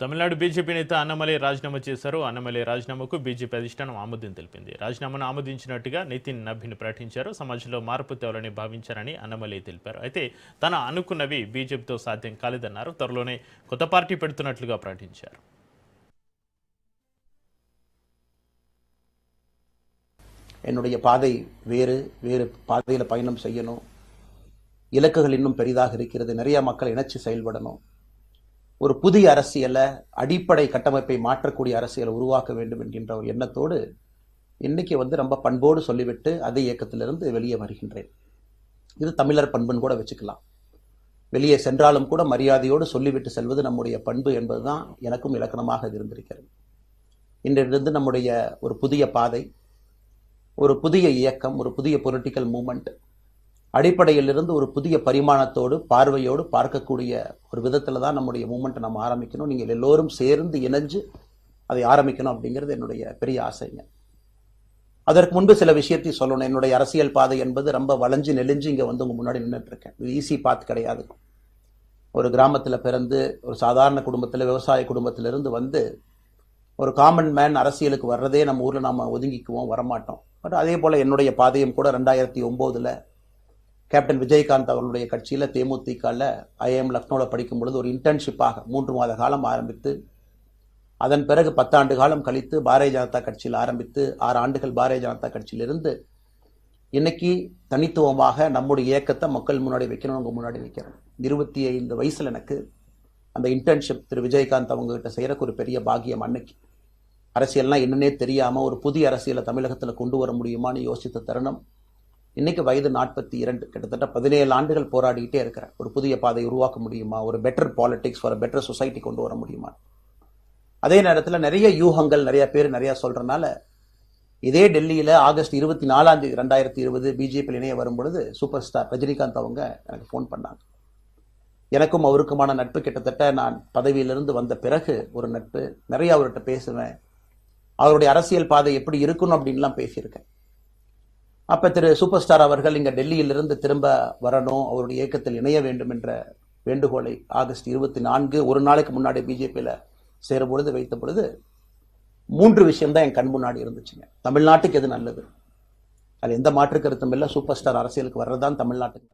Tamil Nadu BJP నేత అన్నమలై రాజీనామా చేశారు. అన్నమలై రాజీనామాకు బీజేపీ అధిష్టానం ఆమోదం తెలిపింది. రాజీనామాను ఆమోదించినట్టుగా నితిన్ నబీన్ ప్రకటించారు. సమాజంలో మార్పు తేవాలని భావించారని అన్నమలై తెలిపారు. అయితే తన అనుకున్నవి బీజేపీతో సాధ్యం కాలేదన్నారు. త్వరలోనే కొత్త పార్టీ పెడుతున్నట్లుగా ప్రకటించారు. என்னுடைய பாதை வேறு பாதையில் பயணம் செய்யணும். இலக்குகள் இன்னும் பெரிதாக இருக்கிறது. நிறைய மக்கள் இணைச்சு செயல்படணும். ஒரு புதிய அரசியலை, அடிப்படை கட்டமைப்பை மாற்றக்கூடிய அரசியலை உருவாக்க வேண்டும் என்கின்ற ஒரு எண்ணத்தோடு இன்னைக்கு ரொம்ப பண்போடு சொல்லிவிட்டு அதே இயக்கத்திலிருந்து வெளியே வருகின்றேன். இது தமிழர் பண்புன்னு கூட வச்சுக்கலாம். வெளியே சென்றாலும் கூட மரியாதையோடு சொல்லிவிட்டு செல்வது நம்முடைய பண்பு என்பதுதான் எனக்கும் இலக்கணமாக இருந்திருக்கிறது. இன்றிலிருந்து நம்முடைய ஒரு புதிய பாதை, ஒரு புதிய இயக்கம், ஒரு புதிய பொலிட்டிக்கல் மூமெண்ட் அடிப்படையிலிருந்து ஒரு புதிய பரிமாணத்தோடு பார்வையோடு பார்க்கக்கூடிய ஒரு விதத்தில் தான் நம்முடைய மூமெண்ட்டை நம்ம ஆரம்பிக்கணும். நீங்கள் எல்லோரும் சேர்ந்து இணைஞ்சு அதை ஆரம்பிக்கணும் அப்படிங்கிறது என்னுடைய பெரிய ஆசைங்க. அதற்கு முன்பு சில விஷயத்தை சொல்லணும். என்னுடைய அரசியல் பாதை என்பது ரொம்ப வளைஞ்சு நெளிஞ்சு இங்கே வந்து உங்கள் முன்னாடி நின்றுட்டு இருக்கேன். இது ஈஸி பாத் கிடையாது. ஒரு கிராமத்தில் பிறந்து ஒரு சாதாரண குடும்பத்தில், விவசாய குடும்பத்திலிருந்து வந்து ஒரு காமன் மேன் அரசியலுக்கு வர்றதே நம்ம ஊரில் நம்ம ஒதுங்கிக்குவோம், வரமாட்டோம். பட் அதே போல் என்னுடைய பாதையும் கூட 2009 கேப்டன் விஜயகாந்த் அவர்களுடைய கட்சியில் தேமுதிகவில் ஐஎம் லக்னோவில் படிக்கும் பொழுது ஒரு இன்டர்ன்ஷிப்பாக 3 மாத காலம் ஆரம்பித்து, அதன் பிறகு 10 ஆண்டு காலம் கழித்து பாரதிய ஜனதா கட்சியில் ஆரம்பித்து 6 ஆண்டுகள் பாரதிய ஜனதா கட்சியிலிருந்து இன்னைக்கு தனித்துவமாக நம்முடைய இயக்கத்தை மக்கள் முன்னாடி வைக்கணும், உங்க முன்னாடி வைக்கிறேன். 25 வயசுல எனக்கு அந்த இன்டர்ன்ஷிப் திரு விஜயகாந்த் அவங்க கிட்ட செய்யறதுக்கு ஒரு பெரிய பாக்கியம். அன்னைக்கு அரசியல்னா என்னன்னே தெரியாம ஒரு புதிய அரசியலை தமிழகத்தில் கொண்டு வர முடியுமான்னு யோசித்த தருணம். இன்னைக்கு வயது 42, கிட்டத்தட்ட 17 ஆண்டுகள் போராடிக்கிட்டே இருக்கிறேன். ஒரு புதிய பாதை உருவாக்க முடியுமா, ஒரு better politics for better society கொண்டு வர முடியுமா. அதே நேரத்தில் நிறைய யூகங்கள், நிறைய பேர் நிறைய சொல்றதுனால இதே டெல்லியில் ஆகஸ்ட் 24 2020 பிஜேபி இணைய வரும் பொழுது சூப்பர் ஸ்டார் ரஜினிகாந்த் அவங்க எனக்கு ஃபோன் பண்ணாங்க. எனக்கும் அவருக்குமான நட்பு கிட்டத்தட்ட நான் பதவியிலிருந்து வந்த பிறகு ஒரு நட்பு. நிறைய அவர்கிட்ட பேசுவேன். அவருடைய அரசியல் பாதை எப்படி இருக்கணும் அப்படின்லாம் பேசியிருக்கேன். அப்ப திரு சூப்பர் ஸ்டார் அவர்கள் இங்க டெல்லியிலிருந்து திரும்ப வரணும், அவருடைய இயக்கத்தில் இணைய வேண்டும் என்ற வேண்டுகோளை ஆகஸ்ட் 24 ஒரு நாளைக்கு முன்னாடி பிஜேபியில சேரும் பொழுது வைத்த பொழுது 3 விஷயம் தான் என் கண் முன்னாடி இருந்துச்சுங்க. தமிழ்நாட்டுக்கு எது நல்லது, அது எந்த மாற்று கருத்தும் இல்லை, சூப்பர் ஸ்டார் அரசியலுக்கு வர்றதுதான் தமிழ்நாட்டுக்கு